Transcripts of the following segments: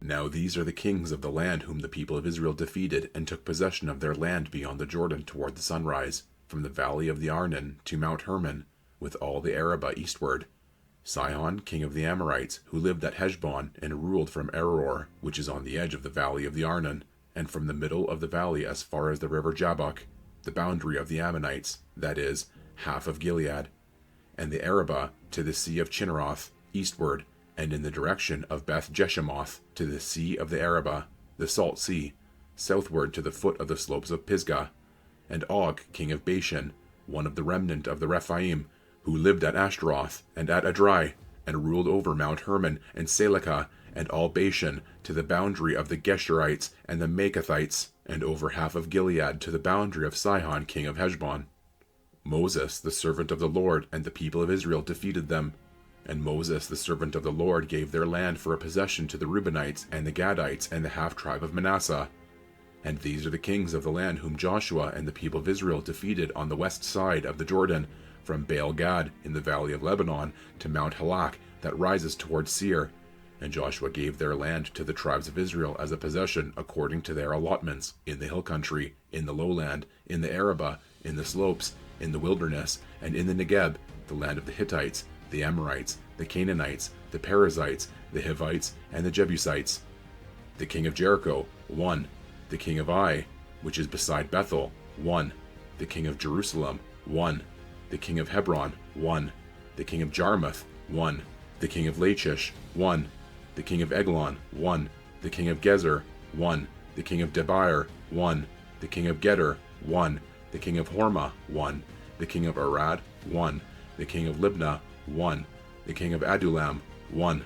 Now these are the kings of the land whom the people of Israel defeated and took possession of their land beyond the Jordan toward the sunrise, from the valley of the Arnon to Mount Hermon, with all the Arabah eastward. Sihon, king of the Amorites, who lived at Heshbon and ruled from Aroer, which is on the edge of the valley of the Arnon, and from the middle of the valley as far as the river Jabbok, the boundary of the Ammonites, that is, half of Gilead, and the Arabah to the sea of Chinneroth, eastward, and in the direction of Beth Jeshemoth to the sea of the Arabah, the salt sea, southward to the foot of the slopes of Pisgah, and Og, king of Bashan, one of the remnant of the Rephaim, who lived at Ashtaroth and at Adrai, and ruled over Mount Hermon and Selekah, and all Bashan, to the boundary of the Geshurites and the Maacathites, and over half of Gilead to the boundary of Sihon king of Heshbon. Moses, the servant of the Lord, and the people of Israel defeated them. And Moses, the servant of the Lord, gave their land for a possession to the Reubenites and the Gadites and the half-tribe of Manasseh. And these are the kings of the land whom Joshua and the people of Israel defeated on the west side of the Jordan, from Baal-Gad in the valley of Lebanon to Mount Halak that rises towards Seir. And Joshua gave their land to the tribes of Israel as a possession according to their allotments, in the hill country, in the lowland, in the Arabah, in the slopes, in the wilderness, and in the Negeb, the land of the Hittites, the Amorites, the Canaanites, the Perizzites, the Hivites, and the Jebusites. The king of Jericho, 1. The king of Ai, which is beside Bethel, 1. The king of Jerusalem, 1. The king of Hebron, 1. The king of Jarmuth, 1. The king of Lachish, 1. The king of Eglon, 1. The king of Gezer, 1. The king of Debir, 1. The king of Geder, 1. The king of Hormah, 1. The king of Arad, 1. The king of Libnah, 1. The king of Adullam, 1.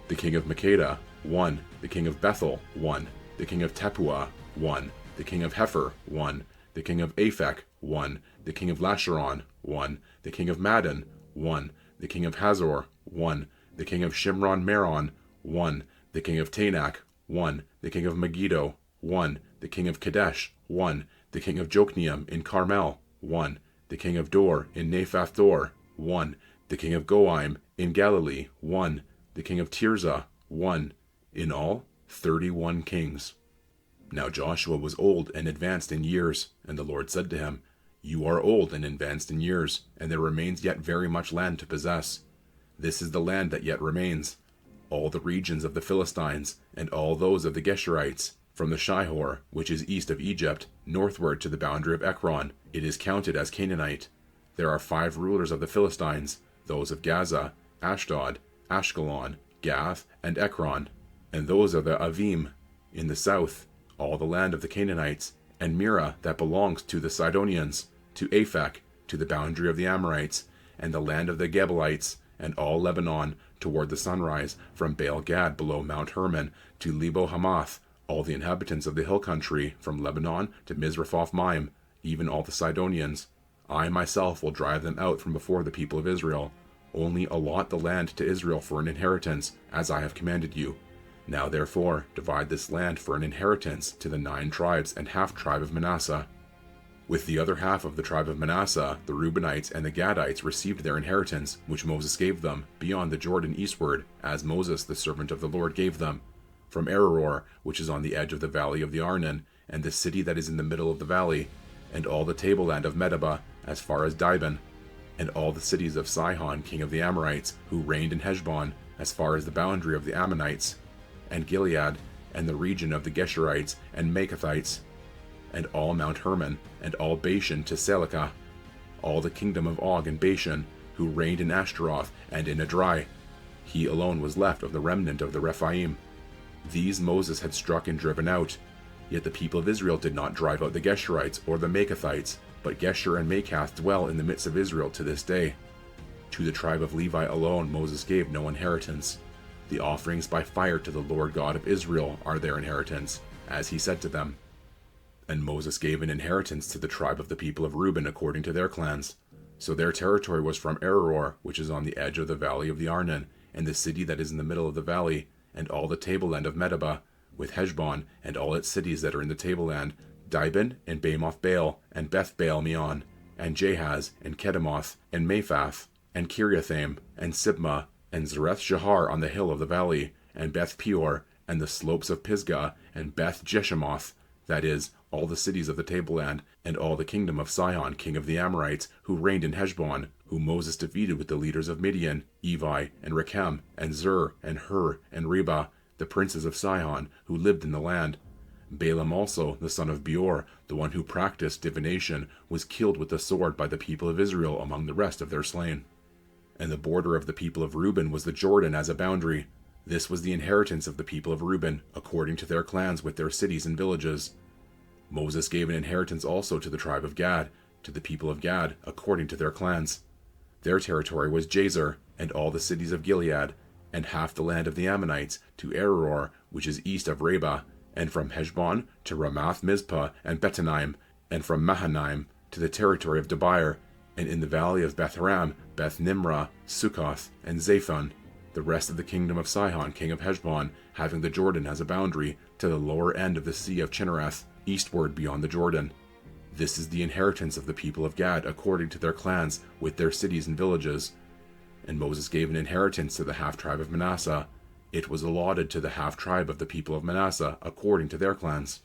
The king of Makkedah, 1. The king of Bethel, 1. The king of Tepuah, 1. The king of Hepher, 1. The king of Aphek, 1. The king of Lasharon, 1. The king of Madon, 1. The king of Hazor, 1. The king of Shimron Meron, 1. The king of Tanakh, 1. The king of Megiddo, 1. The king of Kadesh, 1. The king of Jokneam in Carmel, 1. The king of Dor in Naphath Dor, 1. The king of Goim in Galilee, 1. The king of Tirzah, 1. In all, 31 kings. Now Joshua was old and advanced in years, and the Lord said to him, You are old and advanced in years, and there remains yet very much land to possess. This is the land that yet remains, all the regions of the Philistines, and all those of the Geshurites, from the Shihor, which is east of Egypt, northward to the boundary of Ekron. It is counted as Canaanite. There are 5 rulers of the Philistines, those of Gaza, Ashdod, Ashkelon, Gath, and Ekron, and those of the Avim, in the south, all the land of the Canaanites, and Mira that belongs to the Sidonians, to Aphek, to the boundary of the Amorites, and the land of the Gebalites, and all Lebanon, toward the sunrise, from Baal-Gad below Mount Hermon, to Lebo-Hamath, all the inhabitants of the hill country, from Lebanon to Mizrephoth-Maim, even all the Sidonians. I myself will drive them out from before the people of Israel. Only allot the land to Israel for an inheritance, as I have commanded you. Now therefore, divide this land for an inheritance to the 9 tribes and half-tribe of Manasseh. With the other half of the tribe of Manasseh, the Reubenites and the Gadites received their inheritance, which Moses gave them, beyond the Jordan eastward, as Moses the servant of the Lord gave them, from Aroer, which is on the edge of the valley of the Arnon, and the city that is in the middle of the valley, and all the tableland of Medeba, as far as Dibon, and all the cities of Sihon king of the Amorites, who reigned in Heshbon, as far as the boundary of the Ammonites, and Gilead, and the region of the Geshurites and Maacathites, and all Mount Hermon, and all Bashan to Selekah, all the kingdom of Og and Bashan, who reigned in Ashtaroth and in Adrai. He alone was left of the remnant of the Rephaim. These Moses had struck and driven out. Yet the people of Israel did not drive out the Geshurites or the Maacathites, but Geshur and Maacath dwell in the midst of Israel to this day. To the tribe of Levi alone Moses gave no inheritance. The offerings by fire to the Lord God of Israel are their inheritance, as he said to them. And Moses gave an inheritance to the tribe of the people of Reuben according to their clans. So their territory was from Aroer, which is on the edge of the valley of the Arnon, and the city that is in the middle of the valley, and all the tableland of Medeba, with Heshbon, and all its cities that are in the tableland, Dibon, and Bamoth Baal, and Beth Baal Meon, and Jahaz, and Kedemoth, and Mephath, and Kiriathaim, and Sibmah, and Zareth Shahar on the hill of the valley, and Beth Peor, and the slopes of Pisgah, and Beth Jeshemoth, that is, all the cities of the tableland, and all the kingdom of Sihon king of the Amorites, who reigned in Heshbon, whom Moses defeated with the leaders of Midian, Evi, and Rechem, and Zur, and Hur, and Reba, the princes of Sihon, who lived in the land. Balaam also, the son of Beor, the one who practiced divination, was killed with the sword by the people of Israel among the rest of their slain. And the border of the people of Reuben was the Jordan as a boundary. This was the inheritance of the people of Reuben, according to their clans with their cities and villages. Moses gave an inheritance also to the tribe of Gad, to the people of Gad, according to their clans. Their territory was Jazer, and all the cities of Gilead, and half the land of the Ammonites, to Aror, which is east of Reba, and from Heshbon to Ramath Mizpah and Betanim, and from Mahanaim to the territory of Debir, and in the valley of Beth-Haram, Beth-Nimrah, Sukkoth, and Zaphon, the rest of the kingdom of Sihon king of Heshbon, having the Jordan as a boundary, to the lower end of the sea of Chinnereth, eastward beyond the Jordan. This is the inheritance of the people of Gad according to their clans, with their cities and villages. And Moses gave an inheritance to the half-tribe of Manasseh. It was allotted to the half-tribe of the people of Manasseh according to their clans.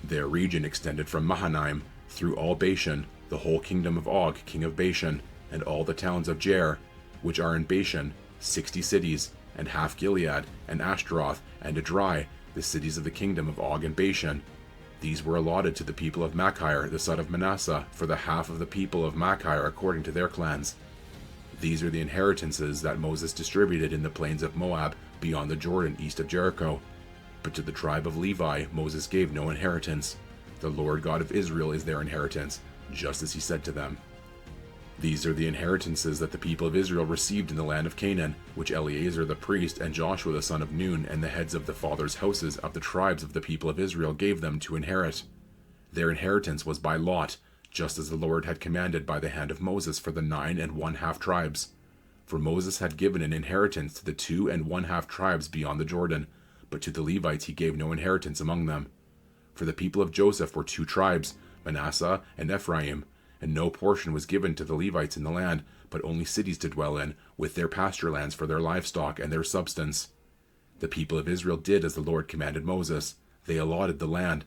Their region extended from Mahanaim through all Bashan, the whole kingdom of Og king of Bashan, and all the towns of Jair, which are in Bashan, 60 cities, and half Gilead, and Ashtaroth, and Edrei, the cities of the kingdom of Og and Bashan. These were allotted to the people of Machir, the son of Manasseh, for the half of the people of Machir according to their clans. These are the inheritances that Moses distributed in the plains of Moab, beyond the Jordan east of Jericho. But to the tribe of Levi Moses gave no inheritance. The Lord God of Israel is their inheritance, just as he said to them. These are the inheritances that the people of Israel received in the land of Canaan, which Eleazar the priest and Joshua the son of Nun and the heads of the fathers' houses of the tribes of the people of Israel gave them to inherit. Their inheritance was by lot, just as the Lord had commanded by the hand of Moses for the 9 1/2 tribes. For Moses had given an inheritance to the 2 1/2 tribes beyond the Jordan, but to the Levites he gave no inheritance among them. For the people of Joseph were 2 tribes, Manasseh and Ephraim, and no portion was given to the Levites in the land, but only cities to dwell in, with their pasture lands for their livestock and their substance. The people of Israel did as the Lord commanded Moses. They allotted the land.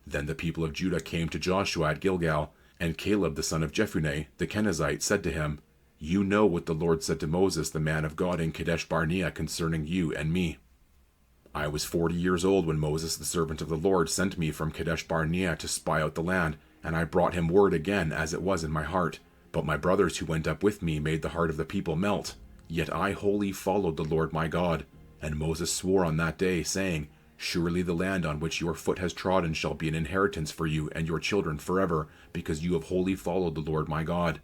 Then the people of Judah came to Joshua at Gilgal, and Caleb the son of Jephunneh, the Kenizzite, said to him, "You know what the Lord said to Moses, the man of God, in Kadesh Barnea concerning you and me. I was 40 years old when Moses, the servant of the Lord, sent me from Kadesh Barnea to spy out the land, and I brought him word again as it was in my heart. But my brothers who went up with me made the heart of the people melt. Yet I wholly followed the Lord my God. And Moses swore on that day, saying, Surely the land on which your foot has trodden shall be an inheritance for you and your children forever, because you have wholly followed the Lord my God.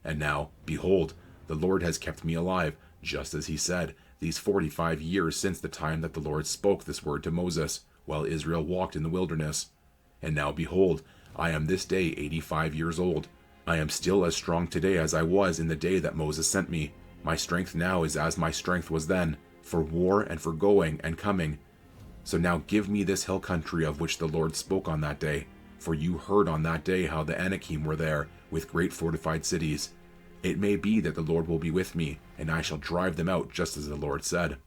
And now, behold, the Lord has kept me alive, just as he said, these 45 years since the time that the Lord spoke this word to Moses, while Israel walked in the wilderness. And now, behold, I am this day 85 years old. I am still as strong today as I was in the day that Moses sent me. My strength now is as my strength was then, for war and for going and coming. So now give me this hill country of which the Lord spoke on that day, for you heard on that day how the Anakim were there, with great fortified cities. It may be that the Lord will be with me, and I shall drive them out just as the Lord said."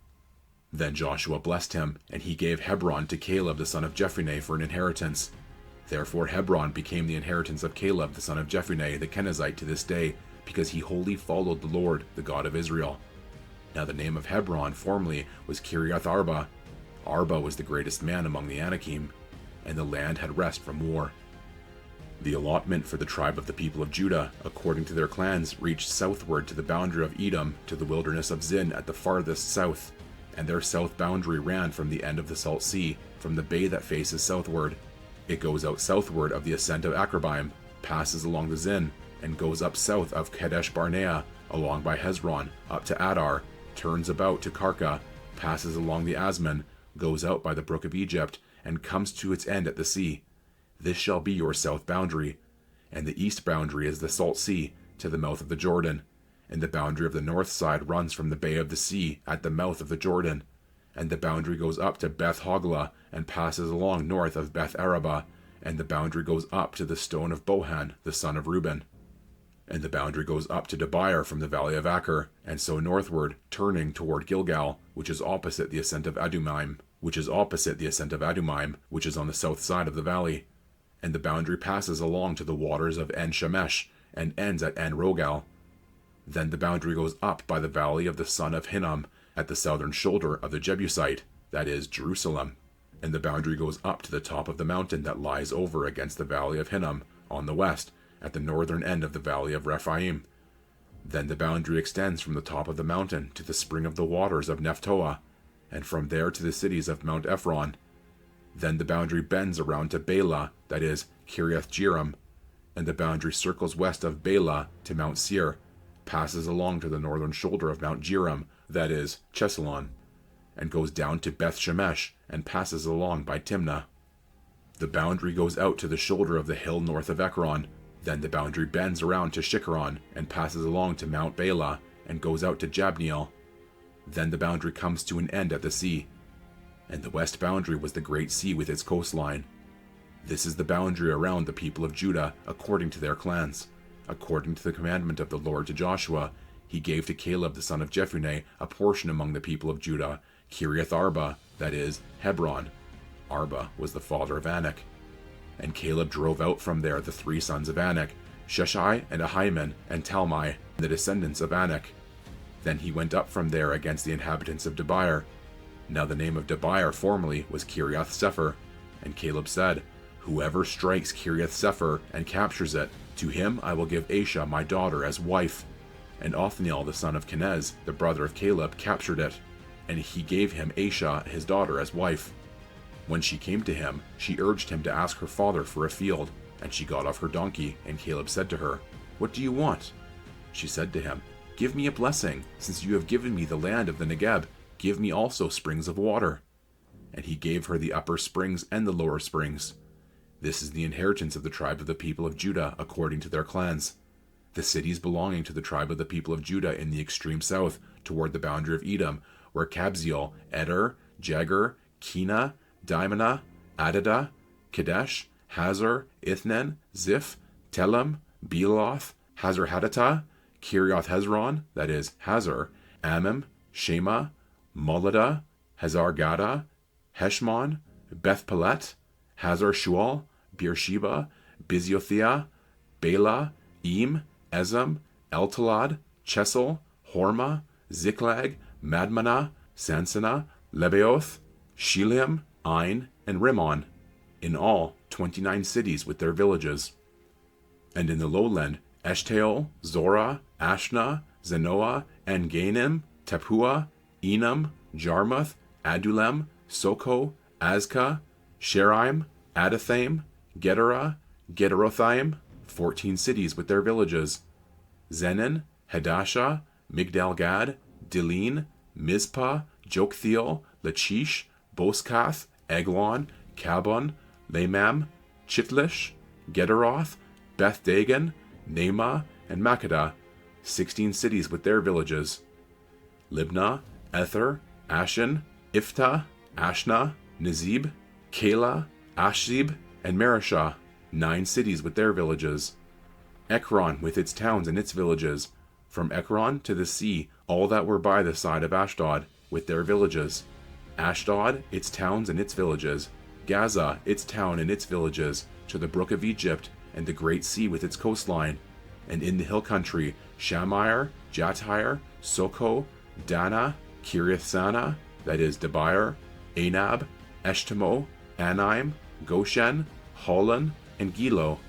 Then Joshua blessed him, and he gave Hebron to Caleb the son of Jephunneh for an inheritance. Therefore Hebron became the inheritance of Caleb the son of Jephunneh the Kenizzite to this day, because he wholly followed the Lord, the God of Israel. Now the name of Hebron formerly was Kiriath Arba. Arba was the greatest man among the Anakim, and the land had rest from war. The allotment for the tribe of the people of Judah, according to their clans, reached southward to the boundary of Edom, to the wilderness of Zin at the farthest south, and their south boundary ran from the end of the Salt Sea, from the bay that faces southward. It goes out southward of the ascent of Akrabbim, passes along the Zin, and goes up south of Kadesh Barnea, along by Hezron, up to Adar, turns about to Karka, passes along the Asmon, goes out by the brook of Egypt, and comes to its end at the sea. This shall be your south boundary. And the east boundary is the Salt Sea, to the mouth of the Jordan. And the boundary of the north side runs from the bay of the sea, at the mouth of the Jordan. And the boundary goes up to Beth Hoglah, and passes along north of Beth Araba, and the boundary goes up to the stone of Bohan, the son of Reuben. And the boundary goes up to Debir from the valley of Acher, and so northward, turning toward Gilgal, which is opposite the ascent of Adumim. which is opposite the ascent of Adumaim, which is on the south side of the valley. And the boundary passes along to the waters of En Shemesh, and ends at En Rogal. Then the boundary goes up by the valley of the son of Hinnom, at the southern shoulder of the Jebusite, that is, Jerusalem. And the boundary goes up to the top of the mountain that lies over against the valley of Hinnom, on the west, at the northern end of the valley of Rephaim. Then the boundary extends from the top of the mountain to the spring of the waters of Nephtoah, and from there to the cities of Mount Ephron. Then the boundary bends around to Bela, that is, Kiriath Jearim, and the boundary circles west of Bela to Mount Seir, passes along to the northern shoulder of Mount Jearim, that is, Chesalon, and goes down to Beth Shemesh, and passes along by Timnah. The boundary goes out to the shoulder of the hill north of Ekron. Then the boundary bends around to Shikkeron, and passes along to Mount Bela, and goes out to Jabneel. Then the boundary comes to an end at the sea. And the west boundary was the great sea with its coastline. This is the boundary around the people of Judah, according to their clans. According to the commandment of the Lord to Joshua, he gave to Caleb the son of Jephunneh a portion among the people of Judah, Kiriath Arba, that is, Hebron. Arba was the father of Anak. And Caleb drove out from there the 3 sons of Anak, Sheshai and Ahiman and Talmai, the descendants of Anak. Then he went up from there against the inhabitants of Debir. Now the name of Debir formerly was Kiriath Sepher. And Caleb said, "Whoever strikes Kiriath Sepher and captures it, to him I will give Aisha my daughter as wife." And Othniel the son of Kenez, the brother of Caleb, captured it, and he gave him Aisha his daughter as wife. When she came to him, she urged him to ask her father for a field, and she got off her donkey, and Caleb said to her, "What do you want?" She said to him, "Give me a blessing, since you have given me the land of the Negeb. Give me also springs of water." And he gave her the upper springs and the lower springs. This is the inheritance of the tribe of the people of Judah according to their clans. The cities belonging to the tribe of the people of Judah in the extreme south, toward the boundary of Edom, were Kabzeel, Eder, Jagur, Kena, Dimonah, Adadah, Kadesh, Hazor, Ithnan, Ziph, Telem, Bealoth, Hazar-Hadattah, Kirioth Hezron, that is, Hazor, Amim, Shema, Moladah, Hazar-Gadah, Heshmon, Beth-Pelet, Hazar-Shual, Beersheba, Biziothia, Bela, Im, Ezem, Eltalad, Chesel, Hormah, Ziklag, Madmanah, Sansannah, Lebaoth, Shilim, Ain, and Rimmon, in all 29 cities with their villages. And in the lowland, Eshtaol, Zorah, Ashna, Zanoah, En-Ganim, Tappuah, Enam, Jarmuth, Adullam, Soko, Azkah, Sheraim, Adathaim, Gederah, Gederothaim, 14 cities with their villages. Zenon, Hadashah, Migdal-Gad, Dilin, Mizpah, Joktheel, Lachish, Boskath, Eglon, Kabon, Lamam, Chitlish, Gederoth, Beth-Dagon, Naamah, and Makkedah, 16 cities with their villages. Libnah, Ether, Ashan, Iftah, Ashna, Nizib, Keilah, Ashzib, and Mareshah, 9 cities with their villages. Ekron with its towns and its villages. From Ekron to the sea, all that were by the side of Ashdod, with their villages. Ashdod, its towns and its villages. Gaza, its town and its villages, to the brook of Egypt, and the great sea with its coastline. And in the hill country, Shamir, Jatir, Soko, Dana, Kiriath-Sanah, that is Debir, Anab, Eshtemoh, Anaim, Goshen, Holon, and Gilo,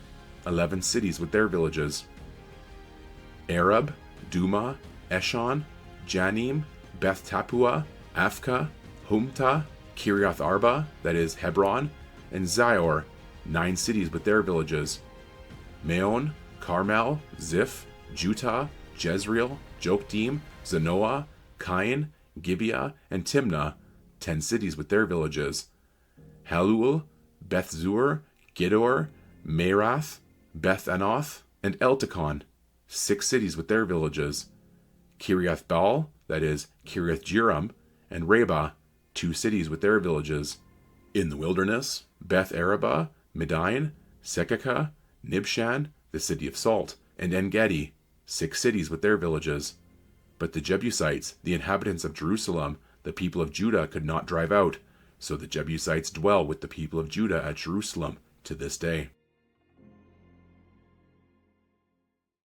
11 cities with their villages. Arab, Duma, Eshon, Janim, Beth Tappuah, Afka, Humta, Kiriath Arba, that is Hebron, and Zior, 9 cities with their villages. Meon, Carmel, Ziph, Juttah, Jezreel, Jokdeam, Zanoah, Kain, Gibeah, and Timnah, 10 cities with their villages. Halul, Beth-Zur, Gedor, Merath, Beth-Anoth, and Eltekon, 6 cities with their villages. Kiriath-Baal, that is Kiriath-Jearim, and Reba, 2 cities with their villages. In the wilderness, Beth-Arabah, Midain, Sekekah, Nibshan, the city of salt, and En-Gedi, 6 cities with their villages. But the Jebusites, the inhabitants of Jerusalem, the people of Judah could not drive out, So the Jebusites dwell with the people of Judah at Jerusalem to this day.